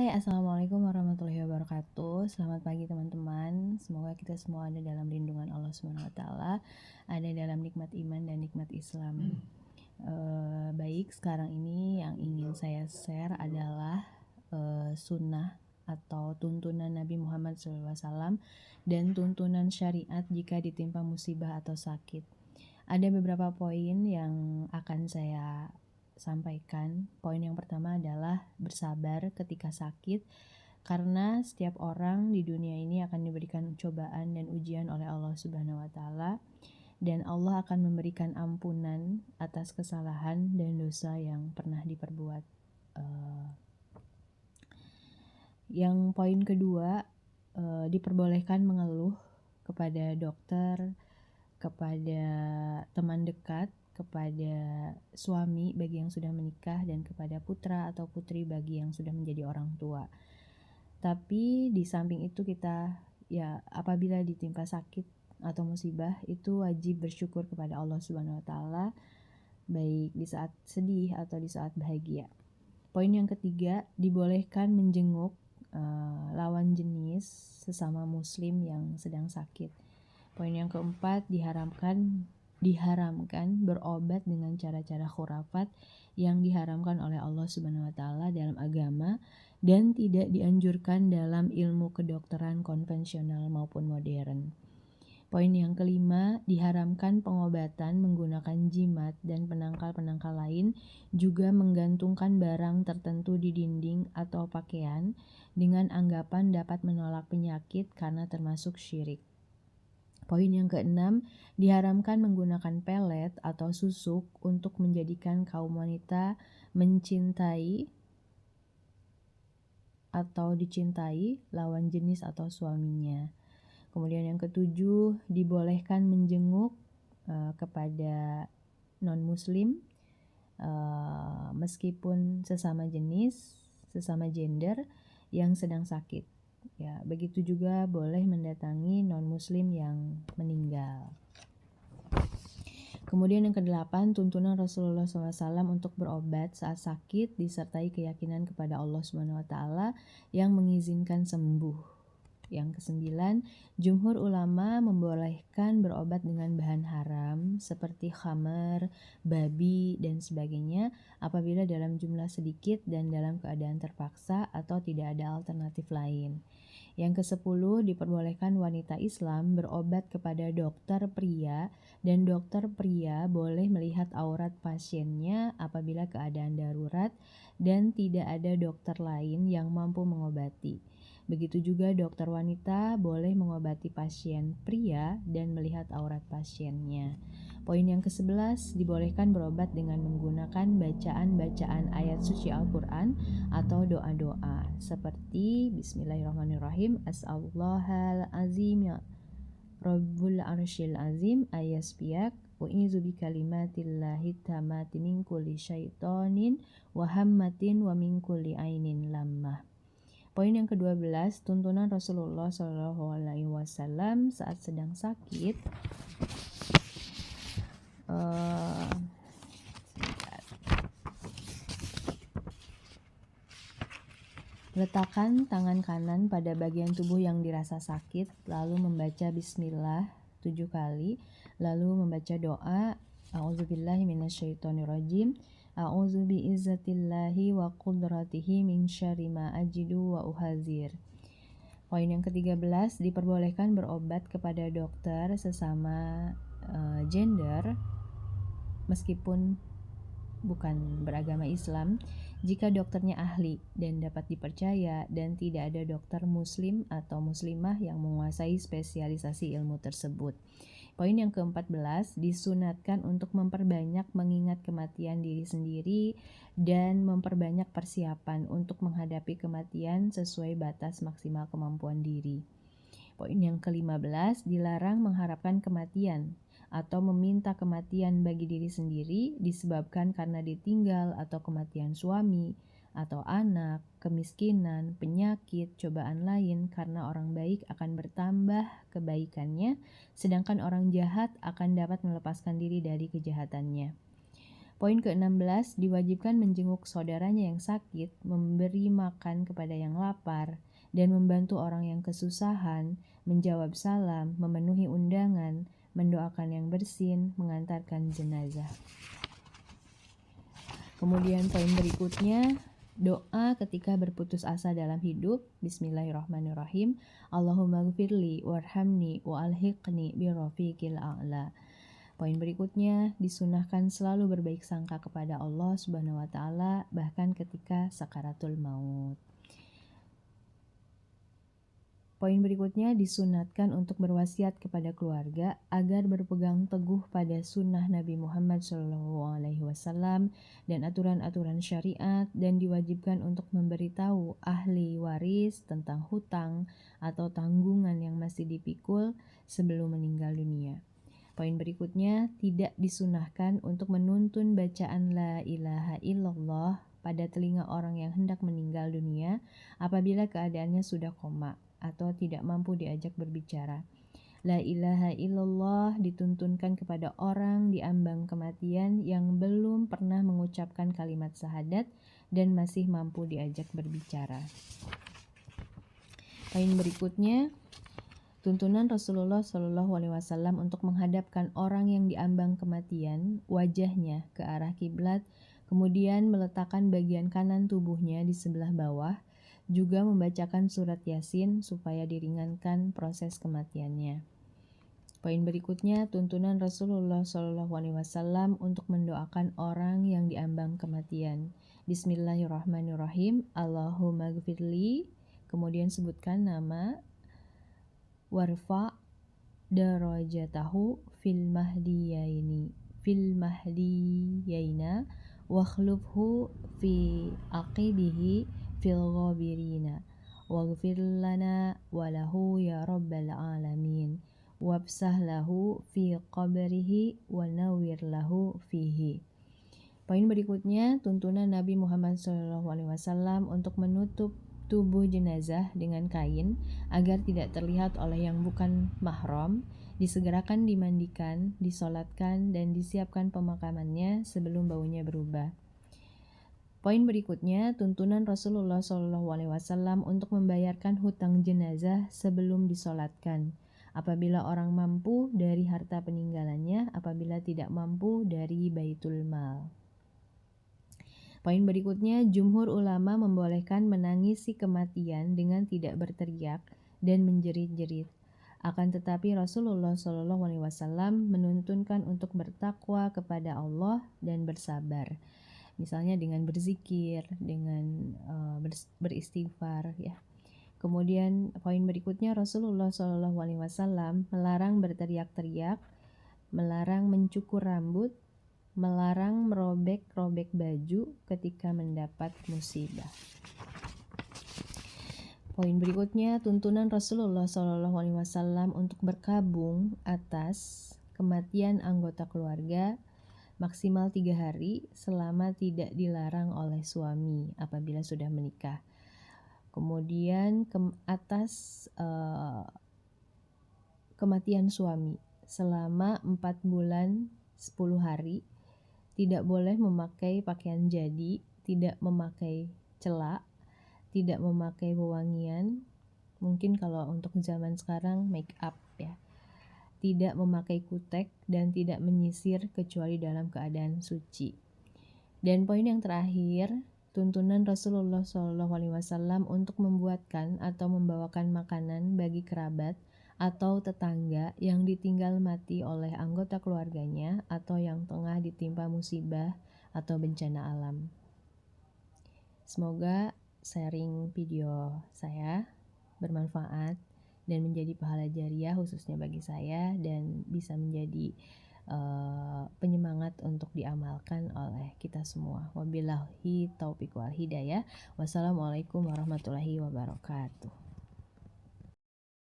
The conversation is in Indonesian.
Hai, Assalamualaikum warahmatullahi wabarakatuh. Selamat pagi teman-teman. Semoga kita semua ada dalam lindungan Allah SWT, ada dalam nikmat iman dan nikmat Islam. Baik, sekarang ini yang ingin saya share adalah sunnah atau tuntunan Nabi Muhammad SAW dan tuntunan syariat jika ditimpa musibah atau sakit. Ada beberapa poin yang akan saya sampaikan. Poin yang pertama adalah bersabar ketika sakit, karena setiap orang di dunia ini akan diberikan cobaan dan ujian oleh Allah Subhanahu wa taala, dan Allah akan memberikan ampunan atas kesalahan dan dosa yang pernah diperbuat. Yang poin kedua, diperbolehkan mengeluh kepada dokter, kepada teman dekat, kepada suami bagi yang sudah menikah, dan kepada putra atau putri bagi yang sudah menjadi orang tua. Tapi di samping itu kita apabila ditimpa sakit atau musibah itu wajib bersyukur kepada Allah Subhanahu wa taala, baik di saat sedih atau di saat bahagia. Poin yang ketiga, dibolehkan menjenguk lawan jenis sesama muslim yang sedang sakit. Poin yang keempat, diharamkan berobat dengan cara-cara khurafat yang diharamkan oleh Allah Subhanahu wa taala dalam agama dan tidak dianjurkan dalam ilmu kedokteran konvensional maupun modern. Poin yang kelima, diharamkan pengobatan menggunakan jimat dan penangkal-penangkal lain, juga menggantungkan barang tertentu di dinding atau pakaian dengan anggapan dapat menolak penyakit karena termasuk syirik. Poin yang keenam, diharamkan menggunakan pelet atau susuk untuk menjadikan kaum wanita mencintai atau dicintai lawan jenis atau suaminya. Kemudian yang ketujuh, dibolehkan menjenguk kepada non-muslim meskipun sesama jenis, sesama gender yang sedang sakit. Ya, begitu juga boleh mendatangi non-muslim yang meninggal. Kemudian yang kedelapan, tuntunan Rasulullah SAW untuk berobat saat sakit disertai keyakinan kepada Allah SWT yang mengizinkan sembuh. Yang kesembilan, jumhur ulama membolehkan berobat dengan bahan haram seperti khamar, babi, dan sebagainya apabila dalam jumlah sedikit dan dalam keadaan terpaksa atau tidak ada alternatif lain. Yang ke-10, diperbolehkan wanita Islam berobat kepada dokter pria, dan dokter pria boleh melihat aurat pasiennya apabila keadaan darurat dan tidak ada dokter lain yang mampu mengobati. Begitu juga dokter wanita boleh mengobati pasien pria dan melihat aurat pasiennya. Poin yang ke-11, dibolehkan berobat dengan menggunakan bacaan-bacaan ayat suci Al-Quran atau doa-doa seperti Bismillahirrahmanirrahim, As'allahal azim ya Rabbul arsyil azim ayasbiyak U'izu bikalimatillahi tamati min kulli syaitonin wa hammatin wa min kulli ainin lammah. Poin yang ke-12, tuntunan Rasulullah SAW saat sedang sakit. Letakkan tangan kanan pada bagian tubuh yang dirasa sakit, lalu membaca bismillah 7 kali, lalu membaca doa A'udzubillahi minasyaitonirrajim, A'udzu bi'izzatillahi wa qudratihi min syarri ma ajidu wa uhadzir. Poin yang ke-13, diperbolehkan berobat kepada dokter sesama gender meskipun bukan beragama Islam jika dokternya ahli dan dapat dipercaya dan tidak ada dokter muslim atau muslimah yang menguasai spesialisasi ilmu tersebut. Poin yang ke-14, disunatkan untuk memperbanyak mengingat kematian diri sendiri dan memperbanyak persiapan untuk menghadapi kematian sesuai batas maksimal kemampuan diri. Poin yang ke-15, dilarang mengharapkan kematian atau meminta kematian bagi diri sendiri disebabkan karena ditinggal atau kematian suami atau anak, kemiskinan, penyakit, cobaan lain, karena orang baik akan bertambah kebaikannya, sedangkan orang jahat akan dapat melepaskan diri dari kejahatannya. Poin ke-16, diwajibkan menjenguk saudaranya yang sakit, memberi makan kepada yang lapar, dan membantu orang yang kesusahan, menjawab salam, memenuhi undangan, mendoakan yang bersin, mengantarkan jenazah. Kemudian poin berikutnya, doa ketika berputus asa dalam hidup. Bismillahirrahmanirrahim. Allahumma gfirli warhamni wa'alhiqni birafiqil a'la. Poin berikutnya, disunahkan selalu berbaik sangka kepada Allah Subhanahu wa taala bahkan ketika sakaratul maut. Poin berikutnya, disunatkan untuk berwasiat kepada keluarga agar berpegang teguh pada sunnah Nabi Muhammad SAW dan aturan-aturan syariat, dan diwajibkan untuk memberitahu ahli waris tentang hutang atau tanggungan yang masih dipikul sebelum meninggal dunia. Poin berikutnya, tidak disunahkan untuk menuntun bacaan la ilaha illallah pada telinga orang yang hendak meninggal dunia apabila keadaannya sudah koma atau tidak mampu diajak berbicara. La ilaha illallah dituntunkan kepada orang di ambang kematian yang belum pernah mengucapkan kalimat syahadat dan masih mampu diajak berbicara. Poin berikutnya, tuntunan Rasulullah SAW untuk menghadapkan orang yang diambang kematian wajahnya ke arah kiblat, kemudian meletakkan bagian kanan tubuhnya di sebelah bawah, juga membacakan surat Yasin supaya diringankan proses kematiannya. Poin berikutnya, tuntunan Rasulullah SAW untuk mendoakan orang yang diambang kematian. Bismillahirrahmanirrahim. Allahumma gfirli, kemudian sebutkan nama, warfa darajatahu fil mahdiyaina wakhlufhu fi aqibihi fil ghabirina waghfir lana walahu ya rabbal alamin wabsah lahu fi qabrihi wa nawwir lahu fihi. Poin berikutnya, tuntunan Nabi Muhammad SAW untuk menutup tubuh jenazah dengan kain agar tidak terlihat oleh yang bukan mahram, disegerakan dimandikan, disolatkan, dan disiapkan pemakamannya sebelum baunya berubah. Poin berikutnya, tuntunan Rasulullah SAW untuk membayarkan hutang jenazah sebelum disolatkan. Apabila orang mampu dari harta peninggalannya, apabila tidak mampu dari baitul mal. Poin berikutnya, jumhur ulama membolehkan menangisi kematian dengan tidak berteriak dan menjerit-jerit. Akan tetapi Rasulullah SAW menuntunkan untuk bertakwa kepada Allah dan bersabar. Misalnya dengan berzikir, dengan beristighfar, ya. Kemudian poin berikutnya, Rasulullah SAW melarang berteriak-teriak, melarang mencukur rambut, melarang merobek-robek baju ketika mendapat musibah. Poin berikutnya, tuntunan Rasulullah SAW untuk berkabung atas kematian anggota keluarga maksimal 3 hari selama tidak dilarang oleh suami apabila sudah menikah. Kemudian atas kematian suami selama 4 bulan 10 hari, tidak boleh memakai pakaian jadi, tidak memakai celak, tidak memakai wewangian, mungkin kalau untuk zaman sekarang make up, ya. Tidak memakai kutek dan tidak menyisir kecuali dalam keadaan suci. Dan poin yang terakhir, tuntunan Rasulullah SAW untuk membuatkan atau membawakan makanan bagi kerabat atau tetangga yang ditinggal mati oleh anggota keluarganya atau yang tengah ditimpa musibah atau bencana alam. Semoga sharing video saya bermanfaat dan menjadi pahala jariah khususnya bagi saya, dan bisa menjadi penyemangat untuk diamalkan oleh kita semua. Wabillahi taufiq wal hidayah. Wassalamualaikum warahmatullahi wabarakatuh.